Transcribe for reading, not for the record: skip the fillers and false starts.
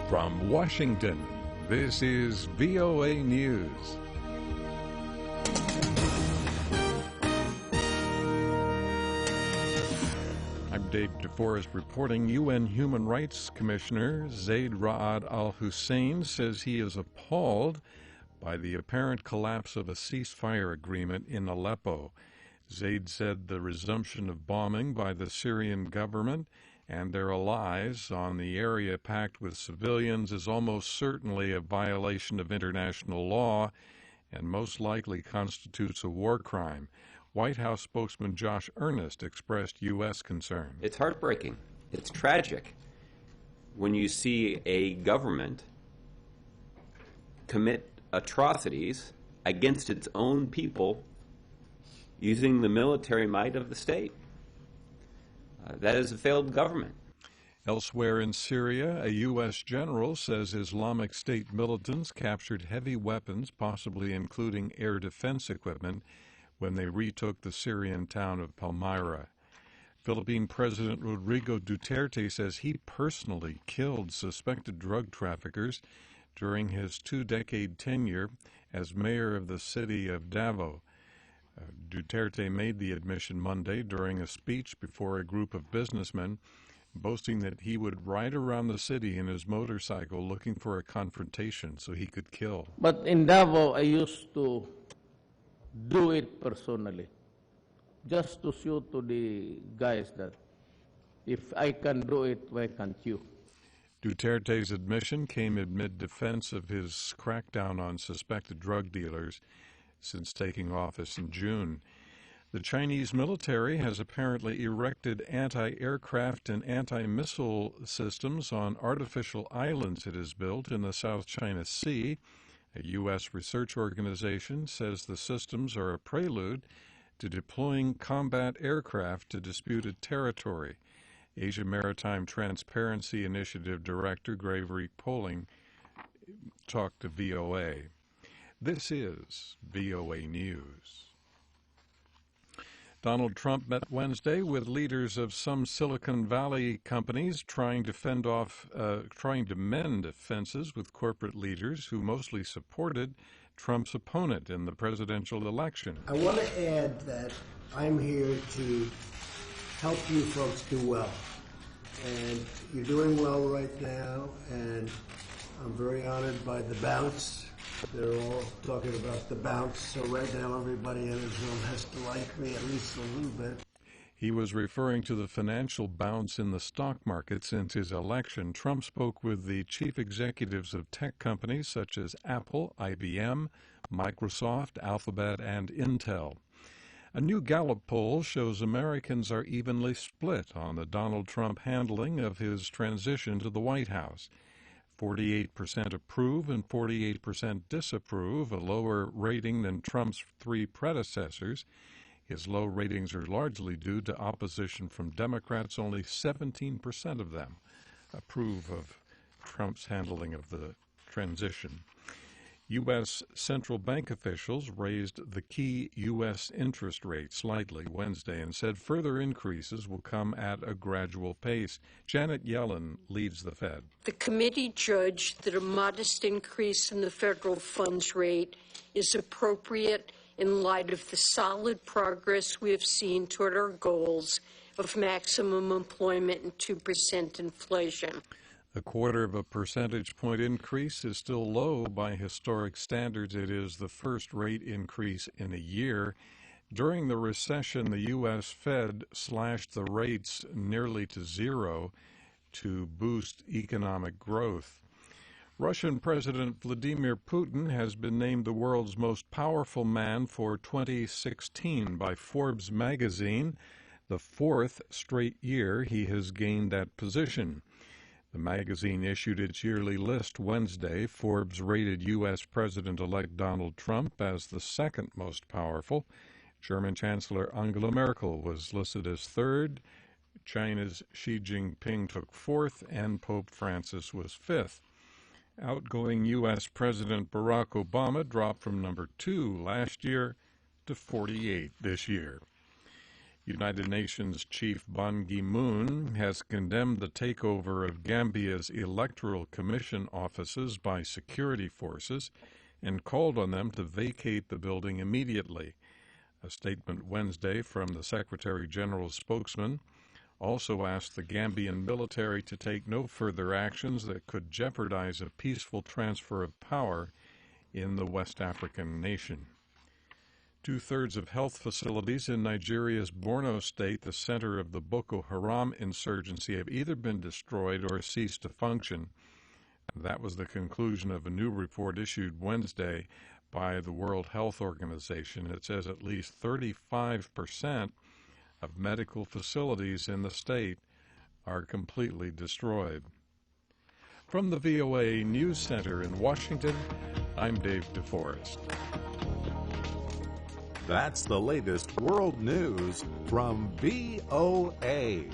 From Washington, this is VOA News. I'm David DeForest reporting. UN Human Rights Commissioner Zeid al-Hussein says he is appalled by the apparent collapse of a ceasefire agreement in Aleppo. Zeid said the resumption of bombing by the Syrian government and their allies on the area packed with civilians is almost certainly a violation of international law and most likely constitutes a war crime. White House spokesman Josh Earnest expressed U.S. concern. It's heartbreaking. It's tragic when you see a government commit atrocities against its own people using the military might of the state. That is a failed government. Elsewhere in Syria, a U.S. general says Islamic State militants captured heavy weapons, possibly including air defense equipment, when they retook the Syrian town of Palmyra. Philippine President Rodrigo Duterte says he personally killed suspected drug traffickers during his two-decade tenure as mayor of the city of Davao. Duterte made the admission Monday during a speech before a group of businessmen, boasting that he would ride around the city in his motorcycle looking for a confrontation so he could kill. But in Davao, I used to do it personally, just to show to the guys that if I can do it, why can't you? Duterte's admission came amid defense of his crackdown on suspected drug dealers since taking office in June. The Chinese military has apparently erected anti-aircraft and anti-missile systems on artificial islands it has built in the South China Sea. A U.S. research organization says the systems are a prelude to deploying combat aircraft to disputed territory. Asia Maritime Transparency Initiative Director Gregory Poling talked to VOA. This is VOA News. Donald Trump met Wednesday with leaders of some Silicon Valley companies trying to mend fences with corporate leaders who mostly supported Trump's opponent in the presidential election. I want to add that I'm here to help you folks do well. And you're doing well right now, and I'm very honored by the bounce. They're all talking about the bounce, so right now everybody in Israel has to like me at least a little bit. He was referring to the financial bounce in the stock market since his election. Trump spoke with the chief executives of tech companies such as Apple, IBM, Microsoft, Alphabet, and Intel. A new Gallup poll shows Americans are evenly split on the Donald Trump handling of his transition to the White House. 48% approve and 48% disapprove, a lower rating than Trump's three predecessors. His low ratings are largely due to opposition from Democrats. Only 17% of them approve of Trump's handling of the transition. U.S. central bank officials raised the key U.S. interest rate slightly Wednesday and said further increases will come at a gradual pace. Janet Yellen leads the Fed. The committee judged that a modest increase in the federal funds rate is appropriate in light of the solid progress we have seen toward our goals of maximum employment and 2% inflation. A quarter of a percentage point increase is still low by historic standards. It is the first rate increase in a year. During the recession, the U.S. Fed slashed the rates nearly to zero to boost economic growth. Russian President Vladimir Putin has been named the world's most powerful man for 2016 by Forbes magazine, the fourth straight year he has gained that position. The magazine issued its yearly list Wednesday. Forbes rated U.S. President-elect Donald Trump as the second most powerful. German Chancellor Angela Merkel was listed as third. China's Xi Jinping took fourth, and Pope Francis was fifth. Outgoing U.S. President Barack Obama dropped from number 2 last year to 48 this year. United Nations Chief Ban Ki-moon has condemned the takeover of Gambia's Electoral Commission offices by security forces and called on them to vacate the building immediately. A statement Wednesday from the Secretary General's spokesman also asked the Gambian military to take no further actions that could jeopardize a peaceful transfer of power in the West African nation. Two-thirds of health facilities in Nigeria's Borno state, the center of the Boko Haram insurgency, have either been destroyed or ceased to function. That was the conclusion of a new report issued Wednesday by the World Health Organization. It says at least 35% of medical facilities in the state are completely destroyed. From the VOA News Center in Washington, I'm Dave DeForest. That's the latest world news from VOA.